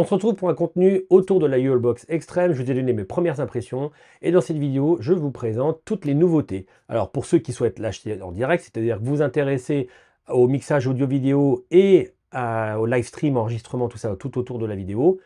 On se retrouve pour un contenu autour de la YOLOBOX Extreme. Je vous ai donné mes premières impressions et dans cette vidéo, je vous présente toutes les nouveautés. Alors pour ceux qui souhaitent l'acheter en direct, c'est-à-dire que vous vous intéressez au mixage audio-vidéo et au live stream, enregistrement, tout ça, tout autour de la vidéo,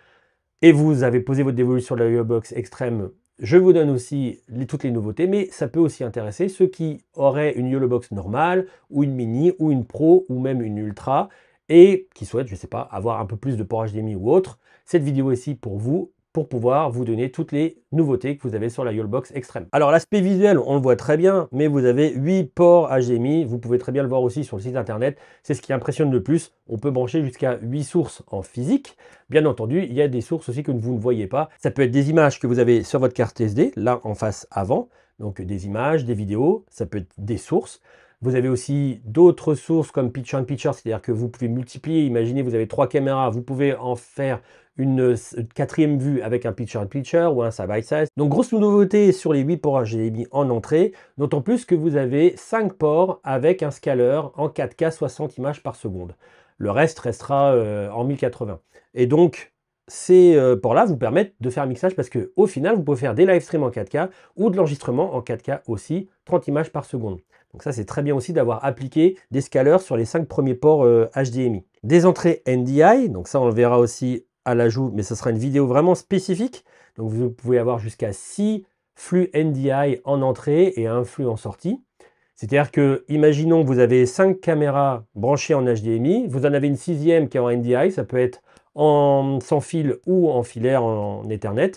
et vous avez posé votre dévolution de la YOLOBOX Extreme, je vous donne aussi toutes les nouveautés, mais ça peut aussi intéresser ceux qui auraient une YOLOBOX normale, ou une mini, ou une pro, ou même une ultra, et qui souhaitent, je ne sais pas, avoir un peu plus de port HDMI ou autre. Cette vidéo est ici pour vous, pour pouvoir vous donner toutes les nouveautés que vous avez sur la YOLOBOX Extreme. Alors l'aspect visuel, on le voit très bien, mais vous avez 8 ports HDMI, vous pouvez très bien le voir aussi sur le site internet, c'est ce qui impressionne le plus. On peut brancher jusqu'à 8 sources en physique. Bien entendu, il y a des sources aussi que vous ne voyez pas. Ça peut être des images que vous avez sur votre carte SD, là en face avant, donc des images, des vidéos, ça peut être des sources. Vous avez aussi d'autres sources comme Picture-in-Picture, c'est-à-dire que vous pouvez multiplier, imaginez vous avez 3 caméras, vous pouvez en faire une quatrième vue avec un Picture-in-Picture ou un side-by-side. Donc grosse nouveauté sur les 8 ports HDMI en entrée, d'autant plus que vous avez 5 ports avec un scaler en 4K 60 images par seconde. Le reste restera en 1080. Et donc, ces ports-là vous permettent de faire un mixage parce qu'au final, vous pouvez faire des live streams en 4K ou de l'enregistrement en 4K aussi, 30 images par seconde. Donc ça, c'est très bien aussi d'avoir appliqué des scalers sur les 5 premiers ports HDMI. Des entrées NDI, donc ça, on le verra aussi à l'ajout, mais ce sera une vidéo vraiment spécifique. Donc vous pouvez avoir jusqu'à 6 flux NDI en entrée et un flux en sortie. C'est-à-dire que, imaginons que vous avez 5 caméras branchées en HDMI, vous en avez une 6e qui est en NDI, ça peut être sans fil ou en filaire en Ethernet.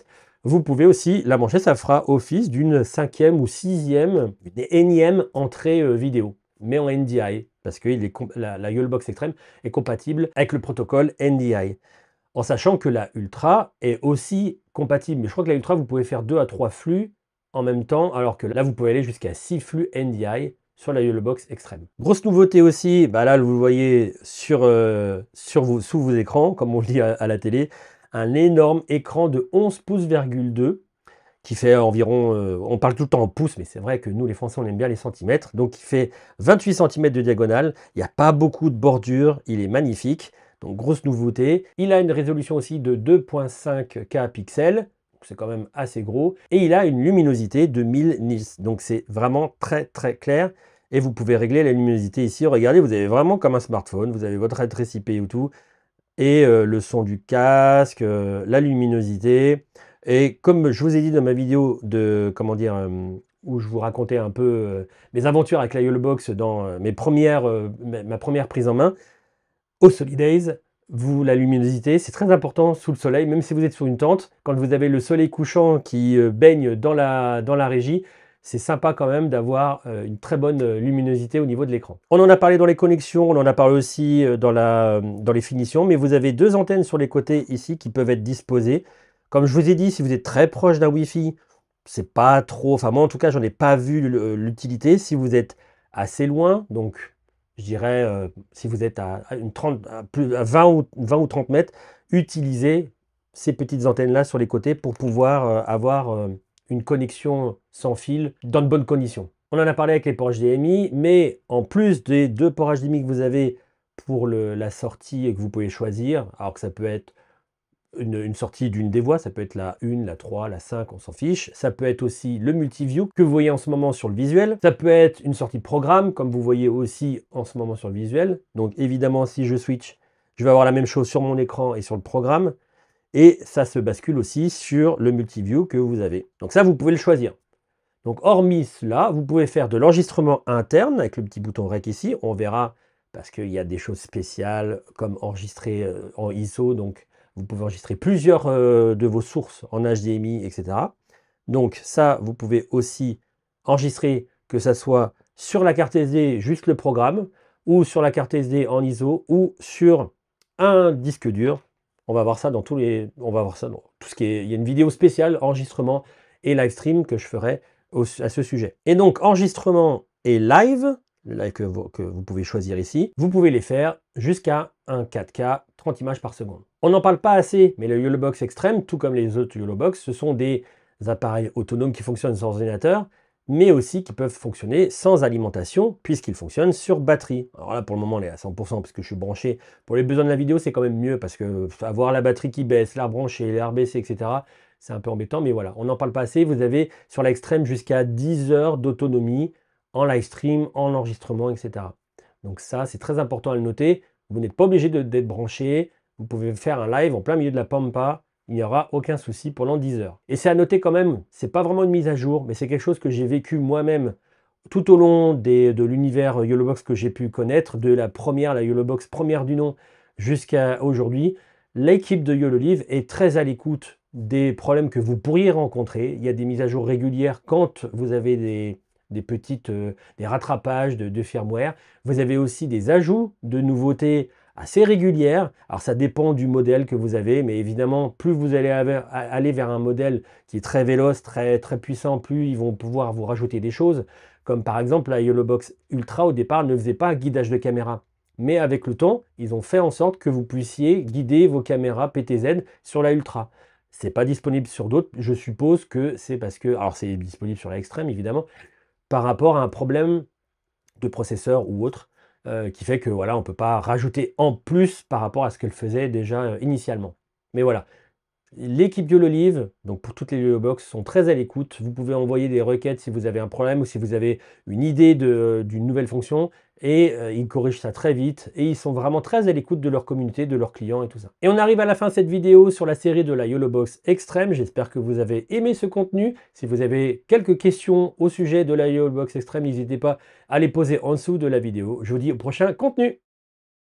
Vous pouvez aussi la brancher, ça fera office d'une 5e ou 6e, une énième entrée vidéo, mais en NDI, parce que la YOLOBOX Extreme est compatible avec le protocole NDI. En sachant que la Ultra est aussi compatible, mais je crois que la Ultra, vous pouvez faire 2 à 3 flux en même temps, alors que là, vous pouvez aller jusqu'à 6 flux NDI sur la YOLOBOX Extreme. Grosse nouveauté aussi, bah là, vous le voyez sous vos écrans, comme on le dit à la télé, un énorme écran de 11 pouces,2 qui fait environ, on parle tout le temps en pouces, mais c'est vrai que nous les Français on aime bien les centimètres, donc il fait 28 cm de diagonale, il n'y a pas beaucoup de bordure, il est magnifique, donc grosse nouveauté. Il a une résolution aussi de 2.5K pixels, c'est quand même assez gros, et il a une luminosité de 1000 nits, donc c'est vraiment très très clair, et vous pouvez régler la luminosité ici. Regardez, vous avez vraiment comme un smartphone, vous avez votre adresse IP ou tout, et le son du casque, la luminosité. Et comme je vous ai dit dans ma vidéo de, comment dire, où je vous racontais un peu mes aventures avec la YOLOBOX dans ma première prise en main, au Solidays, la luminosité, c'est très important sous le soleil, même si vous êtes sur une tente, quand vous avez le soleil couchant qui baigne dans la régie, c'est sympa quand même d'avoir une très bonne luminosité au niveau de l'écran. On en a parlé dans les connexions, on en a parlé aussi dans les finitions, mais vous avez 2 antennes sur les côtés ici qui peuvent être disposées. Comme je vous ai dit, si vous êtes très proche d'un Wi-Fi, c'est pas trop, enfin moi en tout cas, j'en ai pas vu l'utilité. Si vous êtes assez loin, donc je dirais, si vous êtes à 20 ou 30 mètres, utilisez ces petites antennes-là sur les côtés pour pouvoir avoir une connexion sans fil dans de bonnes conditions. On en a parlé avec les ports HDMI, mais en plus des 2 ports HDMI que vous avez pour la sortie et que vous pouvez choisir, alors que ça peut être une sortie d'une des voies, ça peut être la 1, la 3, la 5, on s'en fiche. Ça peut être aussi le multiview que vous voyez en ce moment sur le visuel. Ça peut être une sortie programme, comme vous voyez aussi en ce moment sur le visuel. Donc évidemment, si je switch, je vais avoir la même chose sur mon écran et sur le programme. Et ça se bascule aussi sur le multiview que vous avez. Donc ça, vous pouvez le choisir. Donc hormis cela, vous pouvez faire de l'enregistrement interne avec le petit bouton REC ici. On verra parce qu'il y a des choses spéciales comme enregistrer en ISO. Donc vous pouvez enregistrer plusieurs de vos sources en HDMI, etc. Donc ça, vous pouvez aussi enregistrer, que ça soit sur la carte SD, juste le programme, ou sur la carte SD en ISO, ou sur un disque dur. On va voir ça dans on va voir ça dans tout ce qui est. Il y a une vidéo spéciale enregistrement et live stream que je ferai à ce sujet. Et donc enregistrement et live que vous pouvez choisir ici, vous pouvez les faire jusqu'à un 4K 30 images par seconde. On n'en parle pas assez, mais le YOLOBOX Extreme, tout comme les autres YOLOBOX, ce sont des appareils autonomes qui fonctionnent sans ordinateur, mais aussi qui peuvent fonctionner sans alimentation, puisqu'ils fonctionnent sur batterie. Alors là, pour le moment, on est à 100%, parce que je suis branché. Pour les besoins de la vidéo, c'est quand même mieux, parce que avoir la batterie qui baisse, la rebrancher, la rebaisser, etc., c'est un peu embêtant, mais voilà, on n'en parle pas assez. Vous avez sur la Extreme jusqu'à 10 heures d'autonomie en live stream, en enregistrement, etc. Donc ça, c'est très important à le noter. Vous n'êtes pas obligé d'être branché. Vous pouvez faire un live en plein milieu de la pampa. Il n'y aura aucun souci pendant 10 heures. Et c'est à noter quand même, c'est pas vraiment une mise à jour, mais c'est quelque chose que j'ai vécu moi-même tout au long de l'univers YOLOBOX que j'ai pu connaître, de la première, la YOLOBOX première du nom, jusqu'à aujourd'hui. L'équipe de YOLOLIVE est très à l'écoute des problèmes que vous pourriez rencontrer. Il y a des mises à jour régulières quand vous avez des rattrapages de firmware. Vous avez aussi des ajouts de nouveautés assez régulières. Alors ça dépend du modèle que vous avez, mais évidemment, plus vous allez aller vers un modèle qui est très véloce, très puissant, plus ils vont pouvoir vous rajouter des choses. Comme par exemple la YOLOBOX Ultra au départ ne faisait pas guidage de caméra. Mais avec le temps, ils ont fait en sorte que vous puissiez guider vos caméras PTZ sur la Ultra. C'est pas disponible sur d'autres. Je suppose que c'est parce que, alors c'est disponible sur la Extreme évidemment, par rapport à un problème de processeur ou autre, qui fait que voilà, on ne peut pas rajouter en plus par rapport à ce qu'elle faisait déjà initialement. Mais voilà, l'équipe YOLOLIVE, donc pour toutes les YOLOBOX, sont très à l'écoute. Vous pouvez envoyer des requêtes si vous avez un problème ou si vous avez une idée d'une nouvelle fonction et ils corrigent ça très vite et ils sont vraiment très à l'écoute de leur communauté, de leurs clients et tout ça. Et on arrive à la fin de cette vidéo sur la série de la YOLOBOX Extreme. J'espère que vous avez aimé ce contenu. Si vous avez quelques questions au sujet de la YOLOBOX Extreme, n'hésitez pas à les poser en dessous de la vidéo. Je vous dis au prochain contenu.